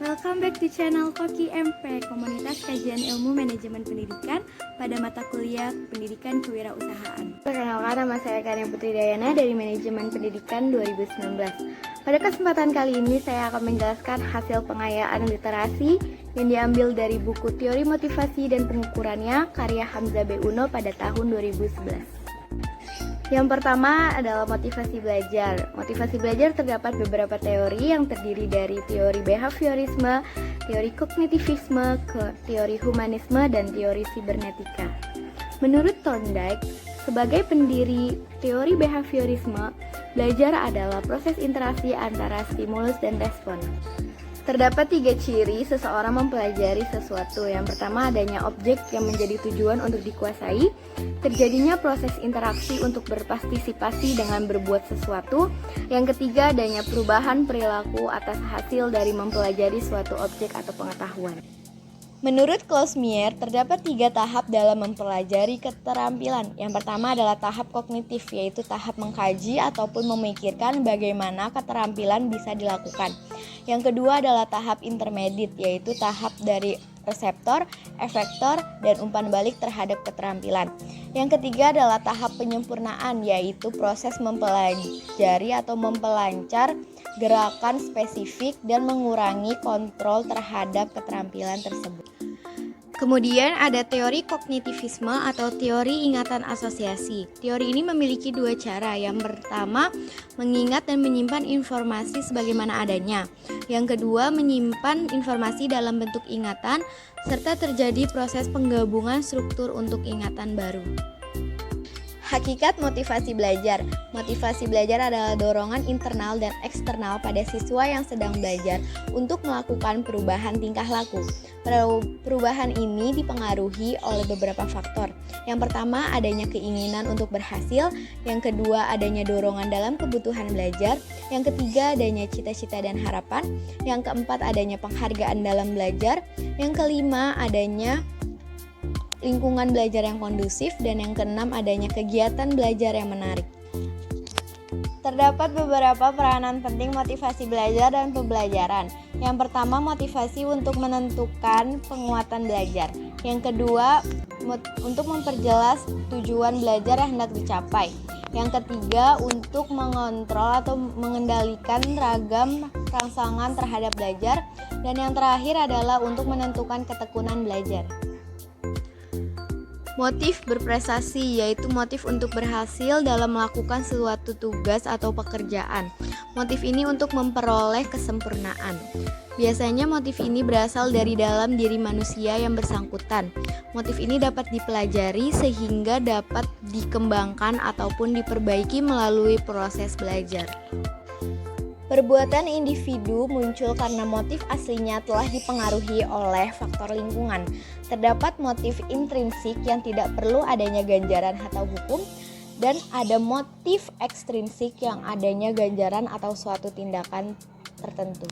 Welcome back to channel Koki MP, komunitas kajian ilmu manajemen pendidikan pada mata kuliah Pendidikan Kewirausahaan. Perkenalkan, nama saya Karya Putri Dayana dari Manajemen Pendidikan 2019. Pada kesempatan kali ini saya akan menjelaskan hasil pengayaan literasi yang diambil dari buku Teori Motivasi dan Pengukurannya karya Hamzah B. Uno pada tahun 2011. Yang pertama adalah motivasi belajar. Motivasi belajar terdapat beberapa teori yang terdiri dari teori behaviorisme, teori kognitivisme, teori humanisme, dan teori sibernetika. Menurut Thorndike, sebagai pendiri teori behaviorisme, belajar adalah proses interaksi antara stimulus dan respon. Terdapat 3 ciri seseorang mempelajari sesuatu. Yang pertama, adanya objek yang menjadi tujuan untuk dikuasai, terjadinya proses interaksi untuk berpartisipasi dengan berbuat sesuatu. Yang ketiga, adanya perubahan perilaku atas hasil dari mempelajari suatu objek atau pengetahuan. Menurut Klaus Meyer, terdapat 3 tahap dalam mempelajari keterampilan. Yang pertama adalah tahap kognitif, yaitu tahap mengkaji ataupun memikirkan bagaimana keterampilan bisa dilakukan. Yang kedua adalah tahap intermediate, yaitu tahap dari reseptor, efektor, dan umpan balik terhadap keterampilan. Yang ketiga adalah tahap penyempurnaan, yaitu proses mempelajari atau mempelancar gerakan spesifik dan mengurangi kontrol terhadap keterampilan tersebut. Kemudian ada teori kognitivisme atau teori ingatan asosiasi. Teori ini memiliki 2 cara. Yang pertama, mengingat dan menyimpan informasi sebagaimana adanya. Yang kedua, menyimpan informasi dalam bentuk ingatan, serta terjadi proses penggabungan struktur untuk ingatan baru. Hakikat motivasi belajar. Motivasi belajar adalah dorongan internal dan eksternal pada siswa yang sedang belajar untuk melakukan perubahan tingkah laku. Perubahan ini dipengaruhi oleh beberapa faktor. Yang pertama, adanya keinginan untuk berhasil. Yang kedua, adanya dorongan dalam kebutuhan belajar. Yang ketiga, adanya cita-cita dan harapan. Yang keempat, adanya penghargaan dalam belajar. Yang kelima, adanya lingkungan belajar yang kondusif, dan yang keenam adanya kegiatan belajar yang menarik. Terdapat beberapa peranan penting motivasi belajar dan pembelajaran. Yang pertama, motivasi untuk menentukan penguatan belajar. Yang kedua, untuk memperjelas tujuan belajar yang hendak dicapai. Yang ketiga, untuk mengontrol atau mengendalikan ragam rangsangan terhadap belajar. Dan yang terakhir adalah untuk menentukan ketekunan belajar. Motif berprestasi, yaitu motif untuk berhasil dalam melakukan suatu tugas atau pekerjaan. Motif ini untuk memperoleh kesempurnaan. Biasanya motif ini berasal dari dalam diri manusia yang bersangkutan. Motif ini dapat dipelajari sehingga dapat dikembangkan ataupun diperbaiki melalui proses belajar. Perbuatan individu muncul karena motif aslinya telah dipengaruhi oleh faktor lingkungan. Terdapat motif intrinsik yang tidak perlu adanya ganjaran atau hukum, dan ada motif ekstrinsik yang adanya ganjaran atau suatu tindakan tertentu.